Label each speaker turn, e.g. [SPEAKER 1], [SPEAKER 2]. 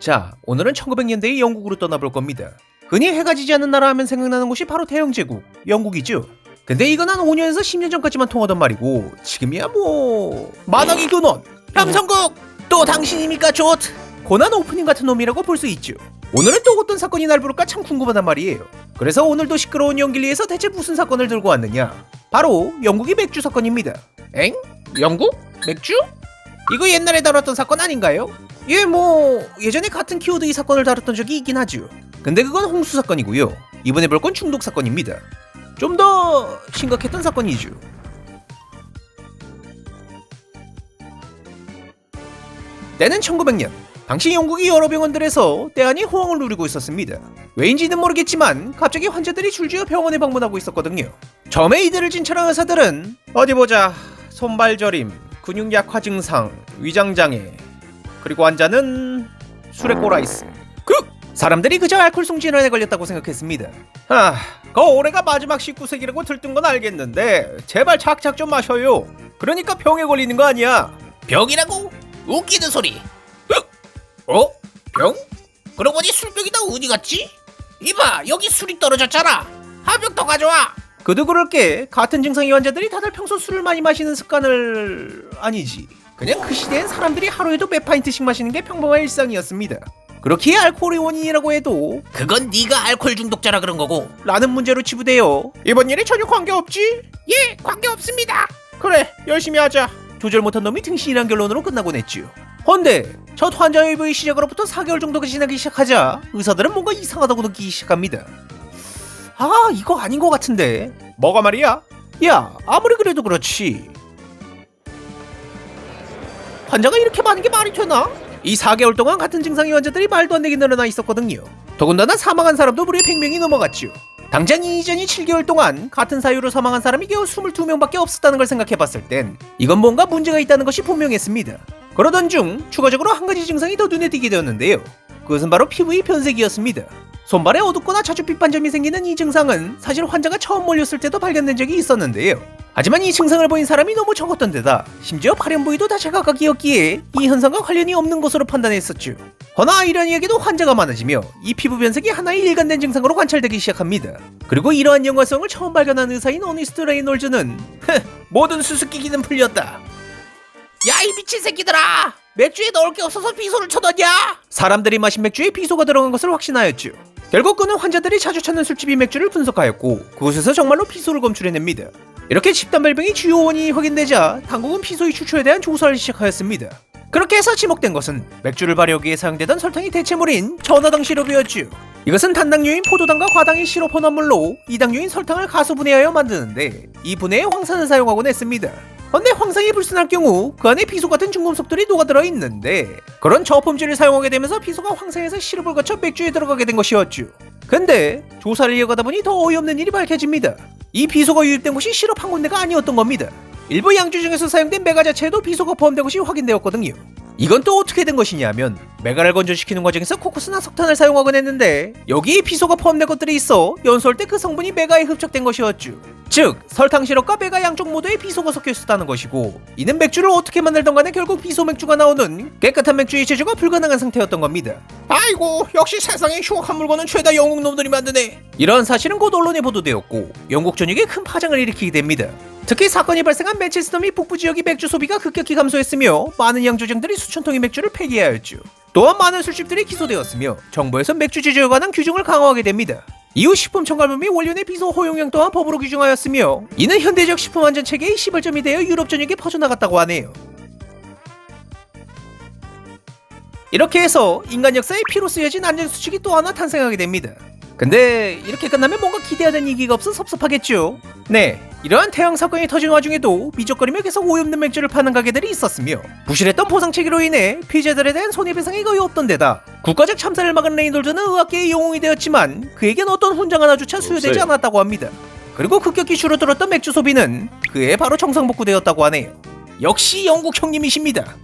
[SPEAKER 1] 자, 오늘은 1900년대의 영국으로 떠나볼 겁니다. 흔히 해가 지지 않는 나라 하면 생각나는 곳이 바로 대영제국, 영국이죠. 근데 이건 한 5년에서 10년 전까지만 통하던 말이고 지금이야 뭐... 만왕의 근원! 함성국! 또 당신입니까 조트! 고난 오프닝 같은 놈이라고 볼 수 있죠. 오늘은 또 어떤 사건이 날 부를까 참 궁금하단 말이에요. 그래서 오늘도 시끄러운 연길리에서 대체 무슨 사건을 들고 왔느냐? 바로 영국의 맥주 사건입니다. 엥? 영국? 맥주? 이거 옛날에 다뤘던 사건 아닌가요? 예, 뭐 예전에 같은 키워드의 사건을 다뤘던 적이 있긴 하죠. 근데 그건 홍수 사건이고요. 이번에 볼 건 중독 사건입니다. 좀 더 심각했던 사건이죠. 때는 1900년. 당시 영국의 여러 병원들에서 때아닌 호황을 누리고 있었습니다. 왜인지는 모르겠지만 갑자기 환자들이 줄지어 병원에 방문하고 있었거든요. 처음에 이들을 진찰한 의사들은 어디 보자, 손발 저림, 근육 약화 증상, 위장장애, 그리고 환자는 술에 꼬라있음. 사람들이 그저 알코올성 질환에 걸렸다고 생각했습니다. 그 올해가 마지막 19세기라고 들뜬 건 알겠는데 제발 착착 좀 마셔요. 그러니까 병에 걸리는 거 아니야.
[SPEAKER 2] 병이라고? 웃기는 소리. 병? 그러고 보니 술병이 다 어디 갔지? 이봐, 여기 술이 떨어졌잖아. 한 병 더 가져와.
[SPEAKER 1] 그도 그럴 게 같은 증상의 환자들이 다들 평소 술을 많이 마시는 습관을... 아니지, 그냥 그 시대엔 사람들이 하루에도 몇 파인트씩 마시는 게 평범한 일상이었습니다. 그렇기에 알코올의 원인이라고 해도
[SPEAKER 2] 그건 네가 알코올 중독자라 그런 거고
[SPEAKER 1] 라는 문제로 치부되어 이번 일에 전혀 관계없지?
[SPEAKER 2] 예, 관계없습니다.
[SPEAKER 1] 그래, 열심히 하자. 조절 못한 놈이 등신이란 결론으로 끝나곤 했지요. 헌데 첫 환자 예보의 시작으로부터 4개월 정도가 지나기 시작하자 의사들은 뭔가 이상하다고 느끼기 시작합니다. 이거 아닌 것 같은데. 뭐가 말이야? 야, 아무리 그래도 그렇지, 환자가 이렇게 많은 게 말이 되나? 이 4개월 동안 같은 증상의 환자들이 말도 안 되게 늘어나 있었거든요. 더군다나 사망한 사람도 무려 100명이 넘어갔죠. 당장 이전이 7개월 동안 같은 사유로 사망한 사람이 겨우 22명밖에 없었다는 걸 생각해봤을 땐 이건 뭔가 문제가 있다는 것이 분명했습니다. 그러던 중 추가적으로 한 가지 증상이 더 눈에 띄게 되었는데요. 그것은 바로 피부의 변색이었습니다. 손발에 어둡거나 자주 핏반점이 생기는 이 증상은 사실 환자가 처음 몰렸을 때도 발견된 적이 있었는데요. 하지만 이 증상을 보인 사람이 너무 적었던 데다 심지어 발현 부위도 다 제각각이었기에 이 현상과 관련이 없는 것으로 판단했었죠. 허나 아이러니하게도 환자가 많아지며 이 피부 변색이 하나의 일관된 증상으로 관찰되기 시작합니다. 그리고 이러한 연관성을 처음 발견한 의사인 어니스트 레이놀즈는 모든 수수께끼는 풀렸다.
[SPEAKER 2] 야, 이 미친 새끼들아, 맥주에 넣을 게 없어서 비소를 쳐넣냐?
[SPEAKER 1] 사람들이 마신 맥주에 비소가 들어간 것을 확신하였죠. 결국 그는 환자들이 자주 찾는 술집이 맥주를 분석하였고 그곳에서 정말로 비소를 검출해냅니다. 이렇게 집단발병의 주요 원인이 확인되자 당국은 비소의 추출에 대한 조사를 시작하였습니다. 그렇게 해서 지목된 것은 맥주를 발효하기 위해 사용되던 설탕의 대체물인 전화당 시럽이었죠. 이것은 단당류인 포도당과 과당의 시럽 혼합물로 이당류인 설탕을 가수분해하여 만드는데 이 분해에 황산을 사용하곤 했습니다. 근데 황산이 불순할 경우 그 안에 비소 같은 중금속들이 녹아들어 있는데 그런 저품질을 사용하게 되면서 비소가 황산에서 시럽을 거쳐 맥주에 들어가게 된 것이었죠. 근데 조사를 이어가다 보니 더 어이없는 일이 밝혀집니다. 이 비소가 유입된 곳이 시럽 한 군데가 아니었던 겁니다. 일부 양주 중에서 사용된 메가 자체에도 비소가 포함된 것이 확인되었거든요. 이건 또 어떻게 된 것이냐면 메가를 건조시키는 과정에서 코코스나 석탄을 사용하곤 했는데 여기에 비소가 포함된 것들이 있어 연소할 때 그 성분이 메가에 흡착된 것이었죠. 즉 설탕 시럽과 메가 양쪽 모두에 비소가 섞여 있었다는 것이고 이는 맥주를 어떻게 만들던 간에 결국 비소 맥주가 나오는 깨끗한 맥주의 제조가 불가능한 상태였던 겁니다.
[SPEAKER 2] 아이고, 역시 세상에 흉악한 물건은 죄다 영국 놈들이 만드네.
[SPEAKER 1] 이런 사실은 곧 언론에 보도되었고 영국 전역에 큰 파장을 일으키게 됩니다. 특히 사건이 발생한 맨체스터 및 북부 지역의 맥주 소비가 급격히 감소했으며 많은 양조장들이 수천 통의 맥주를 폐기하였죠. 또한 많은 술집들이 기소되었으며 정부에서 맥주 제조에 관한 규정을 강화하게 됩니다. 이후 식품 첨가물 및 원료 내 비소 허용량 또한 법으로 규정하였으며 이는 현대적 식품 안전 체계의 시발점이 되어 유럽 전역에 퍼져나갔다고 하네요. 이렇게 해서 인간 역사에 피로 쓰여진 안전 수칙이 또 하나 탄생하게 됩니다. 근데 이렇게 끝나면 뭔가 기대하는 얘기가 없어 섭섭하겠죠. 네, 이러한 태양 사건이 터진 와중에도 미적거리며 계속 오염된 맥주를 파는 가게들이 있었으며 부실했던 보상 체계로 인해 피해자들에 대한 손해배상이 거의 없던 데다 국가적 참사를 막은 레이놀즈는 의학계의 영웅이 되었지만 그에겐 어떤 훈장 하나조차 수여되지 않았다고 합니다. 그리고 급격히 줄어들었던 맥주 소비는 그해 바로 정상복구되었다고 하네요. 역시 영국 형님이십니다.